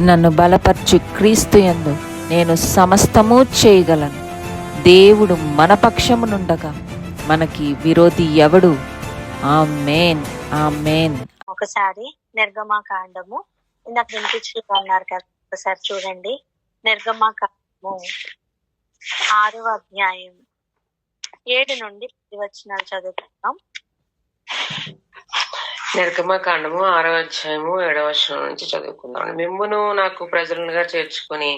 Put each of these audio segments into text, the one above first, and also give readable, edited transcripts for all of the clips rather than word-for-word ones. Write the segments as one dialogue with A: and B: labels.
A: నన్ను బలపరచు క్రీస్తు యందు నేను సమస్తము చేయగలను. దేవుడు మన పక్షమునుండగా మనకి విరోధి ఎవడు? ఆమేన్, ఆమేన్.
B: ఒకసారి నిర్గమాకాండము ఇందాక వినిపించి అన్నారు కదా, ఒకసారి చూడండి. నిర్గమాకాండము 6వ అధ్యాయం 7 నుండి 10 వచనాలు చదువుకుందాం.
C: నిర్గమకాండము 6వ అధ్యాయము 7వ వచనం నుంచి చదువుకుందాం. మిమ్మును నాకు ప్రజలుగా చేర్చుకుని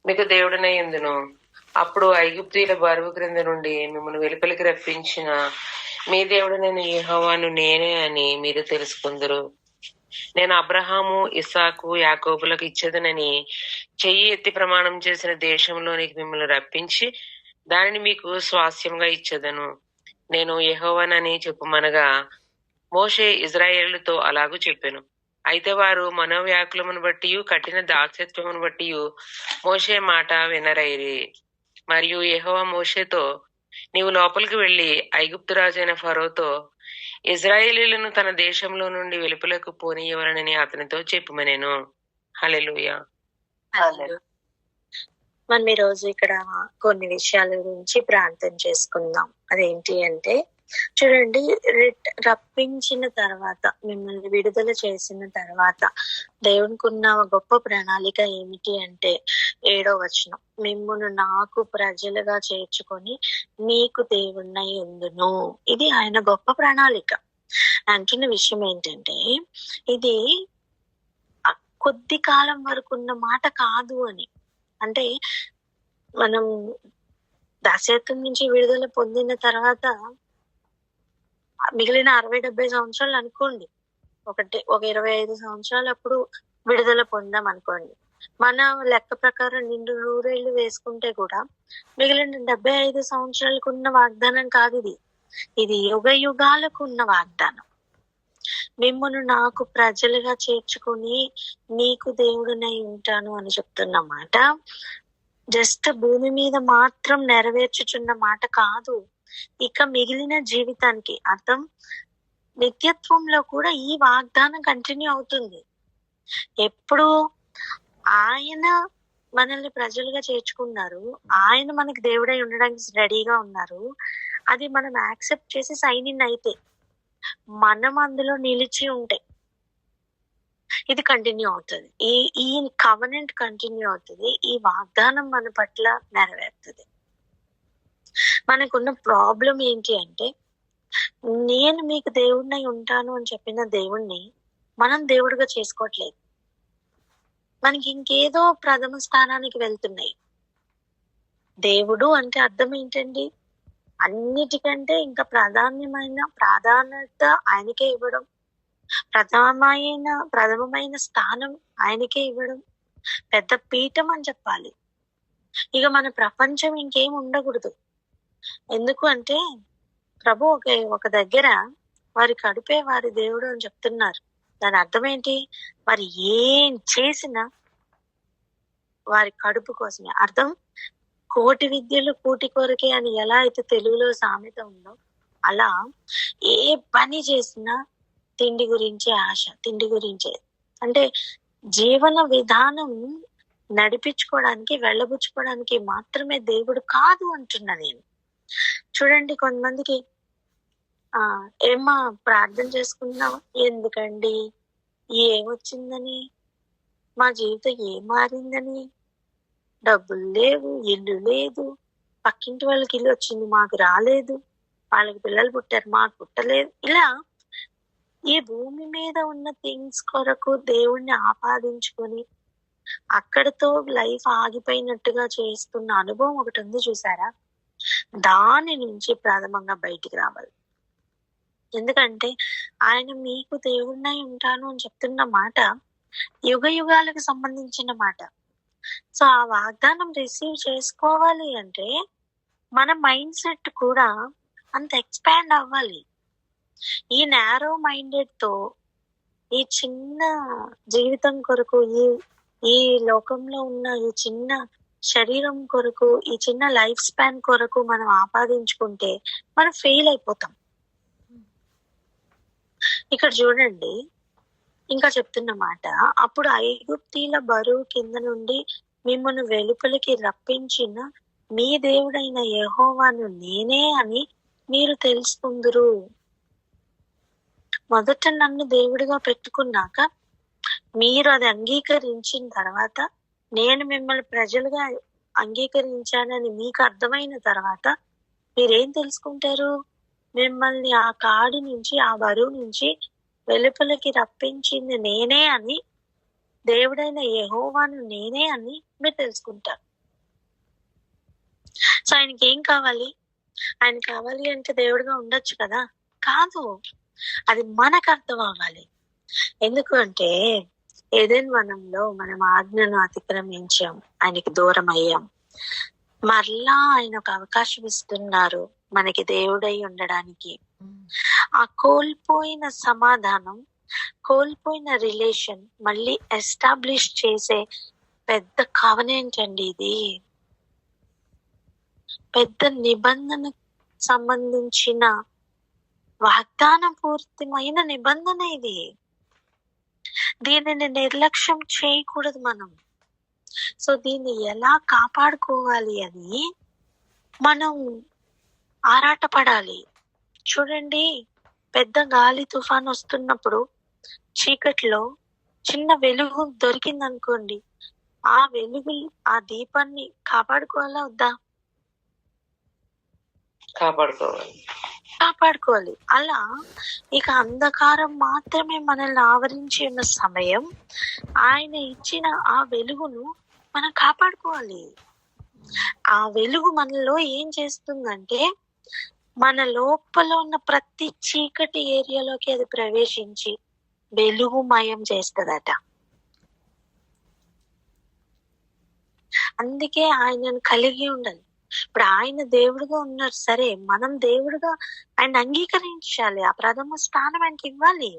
C: మీకు దేవుడనై యుందును. అప్పుడు ఐగుప్తీయుల బరువు క్రింద నుండి మిమ్మల్ని వెలుపలికి రప్పించిన మీ దేవుడనైన యెహోవాను నేనే అని మీరు తెలుసుకుందురు. నేను అబ్రహాము, ఇస్సాకు, యాకోబులకు ఇచ్చేదనని చెయ్యి ఎత్తి ప్రమాణం చేసిన దేశంలోనికి మిమ్మల్ని రప్పించి దానిని మీకు స్వాస్యంగా ఇచ్చేదను. నేను యెహోవానని చెప్పుమనగా మోషే ఇజ్రాయేలుతో అలాగూ చెప్పెను. అయితే వారు మనోవ్యాకులమును బట్టి కఠిన దాస్యత్వమును బట్టి మోషే మాట వినరైరి. మరియు యెహోవా మోషేతో, నీవు లోపలికి వెళ్లి ఐగుప్తు రాజైన ఫరోతో ఇజ్రాయేలీలను తన దేశంలో నుండి వెలుపలకు పోనీయవలనని అతనితో చెప్పుమనెను. హల్లెలూయా.
B: మనం ఈ రోజు ఇక్కడ కొన్ని విషయాల గురించి ప్రార్థన చేసుకుందాం. అదేంటి అంటే, చూడండి, రప్పించిన తర్వాత, మిమ్మల్ని విడుదల చేసిన తర్వాత దేవునికి ఉన్న గొప్ప ప్రణాళిక ఏమిటి అంటే 7వ వచనం, మిమ్మును నాకు ప్రజలుగా చేర్చుకొని నీకు దేవుణ్ణై ఉందును. ఇది ఆయన గొప్ప ప్రణాళిక. అంటున్న విషయం ఏంటంటే, ఇది కొద్ది కాలం వరకు ఉన్న మాట కాదు అని. అంటే మనం దాస్యత్వం నుంచి విడుదల పొందిన తర్వాత మిగిలిన 60-70 సంవత్సరాలు అనుకోండి, ఒక 25 సంవత్సరాలు అప్పుడు విడుదల పొందాం అనుకోండి. మన లెక్క ప్రకారం నిండు 100 ఏళ్ళు వేసుకుంటే కూడా మిగిలిన 75 సంవత్సరాలకు ఉన్న వాగ్దానం కాదు ఇది. ఇది యుగ యుగాలకు ఉన్న వాగ్దానం. మిమ్మును నాకు ప్రజలుగా చేర్చుకుని నీకు దేవుడినై ఉంటాను అని చెప్తున్నమాట జస్ట్ భూమి మీద మాత్రం నెరవేర్చుచున్న మాట కాదు, ఇక మిగిలిన జీవితానికి అర్థం నిత్యత్వంలో కూడా ఈ వాగ్దానం కంటిన్యూ అవుతుంది. ఎప్పుడు ఆయన మనల్ని ప్రజలుగా చేర్చుకున్నారు, ఆయన మనకి దేవుడై ఉండడానికి రెడీగా ఉన్నారు, అది మనం యాక్సెప్ట్ చేసి సైన్ ఇన్ అయితే, మనం అందులో నిలిచి ఉంటే ఇది కంటిన్యూ అవుతుంది. ఈ కవనెంట్ కంటిన్యూ అవుతుంది. ఈ వాగ్దానం మన పట్ల నెరవేరుతుంది. మనకున్న ప్రాబ్లం ఏంటి అంటే, నేను మీకు దేవుడినై ఉంటాను అని చెప్పిన దేవుణ్ణి మనం దేవుడిగా చేసుకోవట్లేదు. మనకి ఇంకేదో ప్రథమ స్థానానికి వెళ్తున్నాయి. దేవుడు అంటే అర్థం ఏంటండి? అన్నిటికంటే ఇంకా ప్రాధాన్యత ఆయనకే ఇవ్వడం, ప్రథమమైన స్థానం ఆయనకే ఇవ్వడం, పెద్ద పీఠం అని చెప్పాలి. ఇక మన ప్రపంచం ఇంకేం ఉండకూడదు. ఎందుకు అంటే, ప్రభు ఒక దగ్గర వారి కడుపే వారి దేవుడు అని చెప్తున్నారు. దాని అర్థం ఏంటి? వారు ఏం చేసినా వారి కడుపు కోసమే. అర్థం, కోటి విద్యలు కూటి కొరకే అని ఎలా అయితే తెలుగులో సామెత ఉందో, అలా ఏ పని చేసినా తిండి గురించే ఆశ, తిండి గురించే. అంటే జీవన విధానం నడిపించుకోవడానికి, వెళ్ళబుచ్చుకోవడానికి మాత్రమే దేవుడు కాదు అంటున్నా నేను. చూడండి, కొంతమందికి ఏమా ప్రార్థన చేసుకున్నాం, ఎందుకండి, ఏమొచ్చిందని, మా జీవితం ఏం మారిందని, డబ్బులు లేవు, ఇల్లు లేదు, పక్కింటి వాళ్ళకి ఇల్లు వచ్చింది మాకు రాలేదు, వాళ్ళకి పిల్లలు పుట్టారు మాకు పుట్టలేదు. ఇలా ఈ భూమి మీద ఉన్న థింగ్స్ కొరకు దేవుణ్ణి ఆపాదించుకొని అక్కడితో లైఫ్ ఆగిపోయినట్టుగా చేస్తున్న అనుభవం ఒకటి ఉంది చూసారా? దాని నుంచి ప్రథమంగా బయటికి రావాలి. ఎందుకంటే ఆయన మీకు దేవుడినై ఉంటాను అని చెప్తున్న మాట యుగ యుగాలకు సంబంధించిన మాట. సో ఆ వాగ్దానం రిసీవ్ చేసుకోవాలి అంటే మన మైండ్ సెట్ కూడా అంత ఎక్స్పాండ్ అవ్వాలి. ఈ నారో మైండెడ్ తో ఈ చిన్న జీవితం కొరకు, ఈ లోకంలో ఉన్న ఈ చిన్న శరీరం కొరకు, ఈ చిన్న లైఫ్ స్పాన్ కొరకు మనం ఆపాదించుకుంటే మనం ఫెయిల్ అయిపోతాం. ఇక్కడ చూడండి, ఇంకా చెప్తున్న మాట, అప్పుడు ఐగుప్తీల బరువు కింద నుండి మిమ్మల్ని వెలుపలికి రప్పించిన మీ దేవుడైన యెహోవాను నేనే అని మీరు తెలుసుకుందురు. మొదట నన్ను దేవుడిగా పెట్టుకున్నాక మీరు అది అంగీకరించిన తర్వాత, నేను మిమ్మల్ని ప్రజలుగా అంగీకరించానని మీకు అర్థమైన తర్వాత మీరేం తెలుసుకుంటారు? మిమ్మల్ని ఆ కాడి నుంచి, ఆ బరువు నుంచి వెలుపలికి రప్పించింది నేనే అని, దేవుడైన యెహోవాను నేనే అని మీరు తెలుసుకుంటారు. సో ఆయనకి ఏం కావాలి? ఆయన కావాలి అంటే దేవుడిగా ఉండొచ్చు కదా? కాదు, అది మనకు అర్థం అవ్వాలి. ఎందుకు అంటే ఏదైనా వనంలో మనం ఆజ్ఞను అతిక్రమించాం, ఆయనకి దూరం అయ్యాం. మరలా ఆయన ఒక అవకాశం ఇస్తున్నారు మనకి దేవుడై ఉండడానికి. ఆ కోల్పోయిన సమాధానం, కోల్పోయిన రిలేషన్ మళ్ళీ ఎస్టాబ్లిష్ చేసే పెద్ద కవెనెంట్ అండి ఇది. పెద్ద నిబంధన సంబంధించిన వాగ్దానం పూర్తిమైన నిబంధన ఇది. దీనిని నిర్లక్ష్యం చేయకూడదు మనం. సో దీన్ని ఎలా కాపాడుకోవాలి అని మనం ఆరాటపడాలి. చూడండి, పెద్ద గాలి తుఫాన్ వస్తున్నప్పుడు చీకట్లో చిన్న వెలుగు దొరికిందనుకోండి, ఆ వెలుగు, ఆ దీపాన్ని కాపాడుకోవాలా వద్దా? కాపాడుకోవాలి. అలా ఇక అంధకారం మాత్రమే మనల్ని ఆవరించి ఉన్న సమయం, ఆయన ఇచ్చిన ఆ వెలుగును మనం కాపాడుకోవాలి. ఆ వెలుగు మనలో ఏం చేస్తుందంటే, మన లోపల ఉన్న ప్రతి చీకటి ఏరియాలోకి అది ప్రవేశించి వెలుగుమయం చేస్తుందట. అందుకే ఆయనను కలిగి ఉండాలి. ఇప్పుడు ఆయన దేవుడుగా ఉన్నారు, సరే, మనం దేవుడుగా ఆయన అంగీకరించాలి. ఆ ప్రథమ స్థానం ఆయనకి ఇవ్వాలి.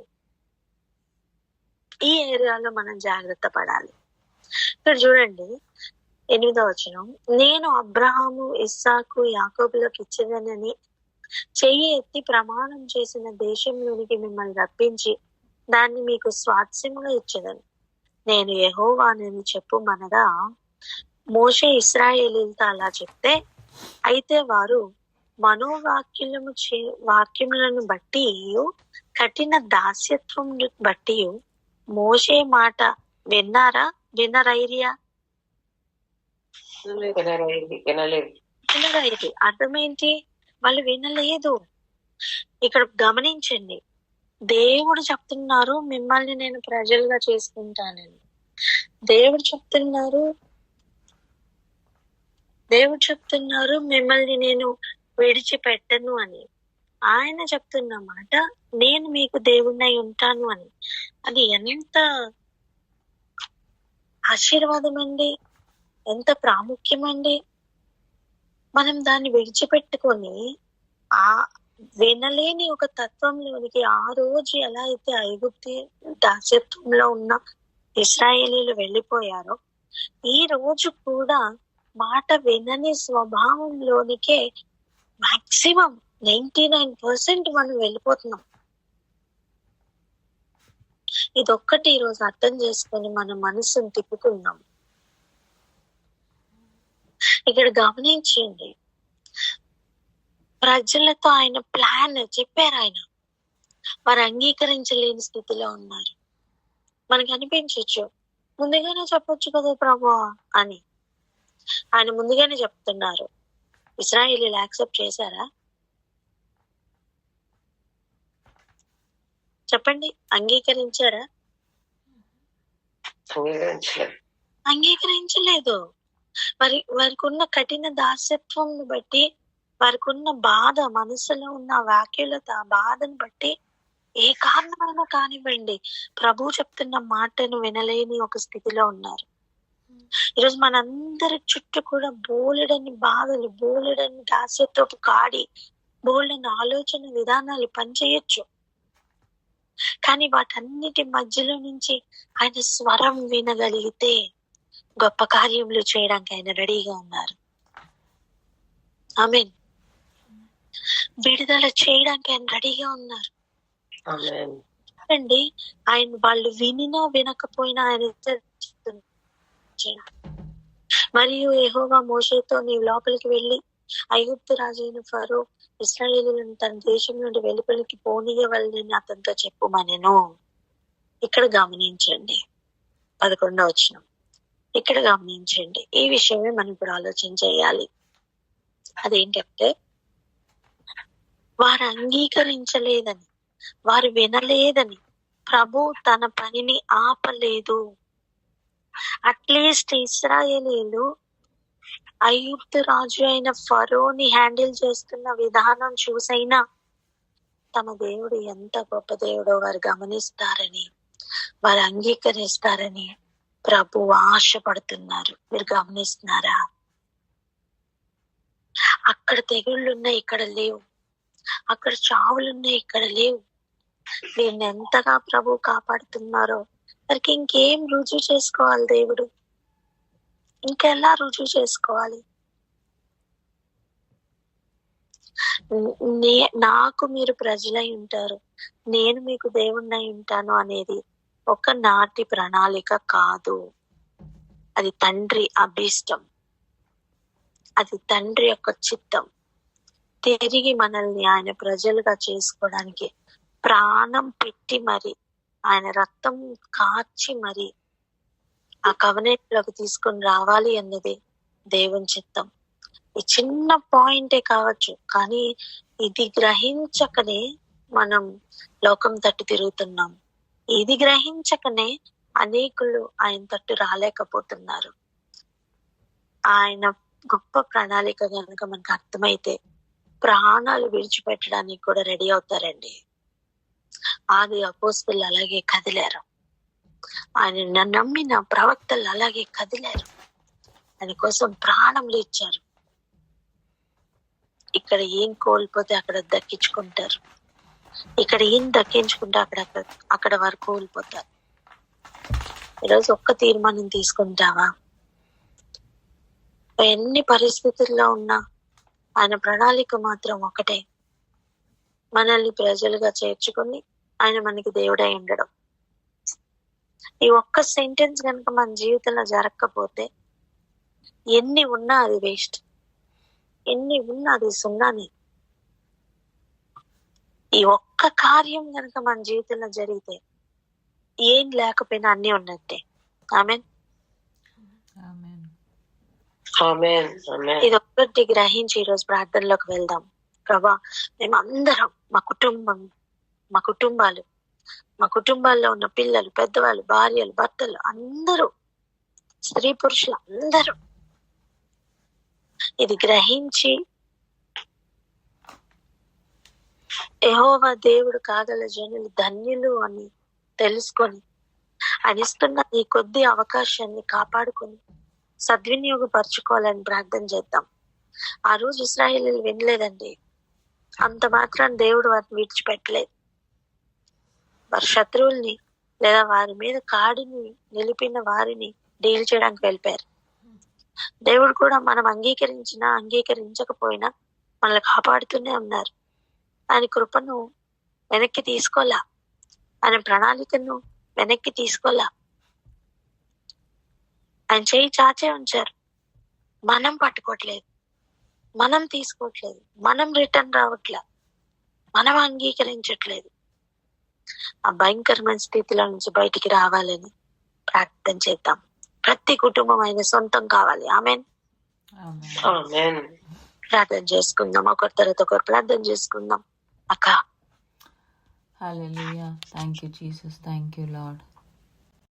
B: ఈ ఏరియాలో మనం జాగ్రత్త పడాలి. ఇక్కడ చూడండి 8వ వచనం, నేను అబ్రహాము, ఇస్సాకు, యాకోబులకు ఇచ్చేదనని చెయ్యి ఎత్తి ప్రమాణం చేసిన దేశంలోనికి మిమ్మల్ని రప్పించి దాన్ని మీకు స్వాస్థ్యముగా ఇచ్చేదని నేను యెహోవానని చెప్పుమనగా, మోషే ఇశ్రాయేలీలతో అలా చెప్తే, అయితే వారు వాక్యములను బట్టి కఠిన దాస్యత్వం బట్టి మోషే మాట విన్నారా? వినరైరియా? వినరైరి అర్థమేంటి? వాళ్ళు వినలేదు. ఇక్కడ గమనించండి, దేవుడు చెప్తున్నారు మిమ్మల్ని నేను ప్రజలుగా చేసుకుంటానని. దేవుడు చెప్తున్నారు మిమ్మల్ని నేను విడిచిపెట్టను అని. ఆయన చెప్తున్న మాట, నేను మీకు దేవుణ్ణి ఉంటాను అని. అది ఎంత ఆశీర్వాదం అండి, ఎంత ప్రాముఖ్యమండి. మనం దాన్ని విడిచిపెట్టుకొని ఆ వినలేని ఒక తత్వంలోనికి, ఆ రోజు ఎలా అయితే ఐగుప్తు దాస్యత్వంలో ఉన్న ఇశ్రాయేలీలు వెళ్ళిపోయారో, ఈ రోజు కూడా మాట వినని స్వభావంలోనికే మాక్సిమం 99% మనం వెళ్ళిపోతున్నాం. ఇదొక్కటి ఈరోజు అర్థం చేసుకొని మన మనసును తిప్పుకున్నాం. ఇక్కడ గమనించండి, ప్రజలతో ఆయన ప్లాన్ చెప్పారు. ఆయన వారు అంగీకరించలేని స్థితిలో ఉన్నారు. మనకి అనిపించవచ్చు, ముందుగానే చెప్పొచ్చు కదా ప్రభు అని. ఆయన ముందుగానే చెప్తున్నారు. ఇశ్రాయేలీలు యాక్సెప్ట్ చేశారా? చెప్పండి, అంగీకరించారా? అంగీకరించలేదు. వారికి ఉన్న కఠిన దాస్యత్వం బట్టి, వారికి ఉన్న బాధ, మనసులో ఉన్న వ్యాఖ్యలత బాధను బట్టి, ఏ కారణమైనా కానివ్వండి, ప్రభు చెప్తున్న మాటను వినలేని ఒక స్థితిలో ఉన్నారు. ఈరోజు మనందరి చుట్టూ కూడా బోలెడని బాధలు, బోలెడని దాస్యత్వపు కాడి, బోలెడని ఆలోచన విధానాలు పనిచేయొచ్చు. కానీ వాటన్నిటి మధ్యలో నుంచి ఆయన స్వరం వినగలిగితే గొప్ప కార్యములు చేయడానికి ఆయన రెడీగా ఉన్నారు. ఆమేన్. విడుదల చేయడానికి ఆయన రెడీగా ఉన్నారు. అండి ఆయన వాళ్ళు వినినా వినకపోయినా ఆయన హెచ్చరించాడు. మరియు యెహోవా మోషేతో నీవు లోపలికి వెళ్ళి ఐగుప్తు రాజైన ఫరో ఇశ్రాయేలీయులను తన దేశం నుండి వెలుపలికి పోనీయవలెనని అతనితో చెప్పుమనెను. ఇక్కడ గమనించండి 11వ వచనం. ఇక్కడ గమనించండి, ఈ విషయమే మనం ఇప్పుడు ఆలోచన చేయాలి. అదేంటంటే వారు అంగీకరించలేదని, వారు వినలేదని ప్రభు తన పనిని ఆపలేదు. అట్లీస్ట్ ఇశ్రాయేలీయులు ఐగుప్తు రాజు అయిన ఫరోని హ్యాండిల్ చేస్తున్న విధానం చూసైనా తమ దేవుడు ఎంత గొప్ప దేవుడో వారు గమనిస్తారని, వారు అంగీకరిస్తారని ప్రభు ఆశపడుతున్నారు. మీరు గమనిస్తున్నారా? అక్కడ తెగుళ్ళున్నాయి, ఇక్కడ లేవు. అక్కడ చావులున్నాయి, ఇక్కడ లేవు. వీరిని ఎంతగా ప్రభు కాపాడుతున్నారో వారికి ఇంకేం రుజువు చేసుకోవాలి దేవుడు? ఇంకెలా రుజువు చేసుకోవాలి? నాకు మీరు ప్రజలై ఉంటారు, నేను మీకు దేవుణ్ణై ఉంటాను అనేది ఒక నాటి ప్రణాళిక కాదు. అది తండ్రి అభీష్టం, అది తండ్రి యొక్క చిత్తం. తిరిగి మనల్ని ఆయన ప్రజలుగా చేసుకోవడానికి ప్రాణం పెట్టి మరి, ఆయన రక్తం కార్చి మరి ఆ కవనెంట్ లోకి తీసుకొని రావాలి అన్నది దేవుని చిత్తం. ఈ చిన్న పాయింటే కావచ్చు, కానీ ఇది గ్రహించకనే మనం లోకం తట్టు తిరుగుతున్నాం. ఇది గ్రహించకనే అనేకులు ఆయన తట్టు రాలేకపోతున్నారు. ఆయన గొప్ప ప్రణాళిక కనుక మనకు అర్థమైతే ప్రాణాలు విడిచిపెట్టడానికి కూడా రెడీ అవుతారండి. ఆది అపోస్తలులు అలాగే కదిలారు, ఆయన నమ్మిన ప్రవక్తలు అలాగే కదిలారు, ఆయన కోసం ప్రాణంలు ఇచ్చారు. ఇక్కడ ఏం కోల్పోతే అక్కడ దక్కించుకుంటారు, ఇక్కడ ఏం దక్కించుకుంటే అక్కడ వారు కోల్పోతారు. ఈరోజు ఒక్క తీర్మానం తీసుకుంటావా? ఎన్ని పరిస్థితుల్లో ఉన్నా ఆయన ప్రణాళిక మాత్రం ఒకటే, మనల్ని ప్రజలుగా చేర్చుకుని ఆయన మనకి దేవుడై ఉండడం. ఈ ఒక్క సెంటెన్స్ కనుక మన జీవితంలో జరగకపోతే ఎన్ని ఉన్నా అది వేస్ట్, ఎన్ని ఉన్నా అది సున్నానే. ఈ ఒక్క కార్యం కనుక మన జీవితంలో జరిగితే ఏం లేకపోయినా అన్ని ఉన్నట్టే. ఆమేన్. ఇది ఒక్కటి గ్రహించి ఈరోజు ప్రార్థనలోకి వెళ్దాం. ప్రభా, మేమందరం మా కుటుంబాల్లో ఉన్న పిల్లలు, పెద్దవాళ్ళు, భార్యలు, భర్తలు అందరూ, స్త్రీ పురుషులు అందరూ ఇది గ్రహించి యెహోవా దేవుడు కాగల జనులు ధన్యులు అని తెలుసుకొని అనిస్తున్న ఈ కొద్ది అవకాశాన్ని కాపాడుకొని సద్వినియోగపరచుకోవాలని ప్రార్థన చేద్దాం. ఆ రోజు ఇశ్రాయేలీయులు వినలేదండి, అంత మాత్రం దేవుడు వారిని విడిచిపెట్టలేదు. వారి శత్రువుల్ని లేదా వారి మీద కాడిని నిలిపిన వారిని డీల్ చేయడానికి వెళ్ళిపోయారు. దేవుడు కూడా మనం అంగీకరించినా అంగీకరించకపోయినా మనల్ని కాపాడుతూనే ఉన్నారు. ఆయన కృపను వెనక్కి తీసుకోలా, ఆయన ప్రణాళికను వెనక్కి తీసుకోలా. ఆయన చేయి చాచే ఉంచారు, మనం పట్టుకోవట్లేదు, మనం తీసుకోవట్లేదు, మనం రిటర్న్ రావట్లే, మనం అంగీకరించట్లేదు. ఆ భయంకరమైన స్థితిలో నుంచి బయటికి రావాలని ప్రార్థన చేద్దాం. ప్రతి కుటుంబం ఆయన సొంతం కావాలి. ఆమేన్. ప్రార్థన చేసుకుందాం, ఒకరి తర్వాత ఒకరు ప్రార్థన చేసుకుందాం. అక్క.
A: Hallelujah. Thank you Jesus, thank you lord.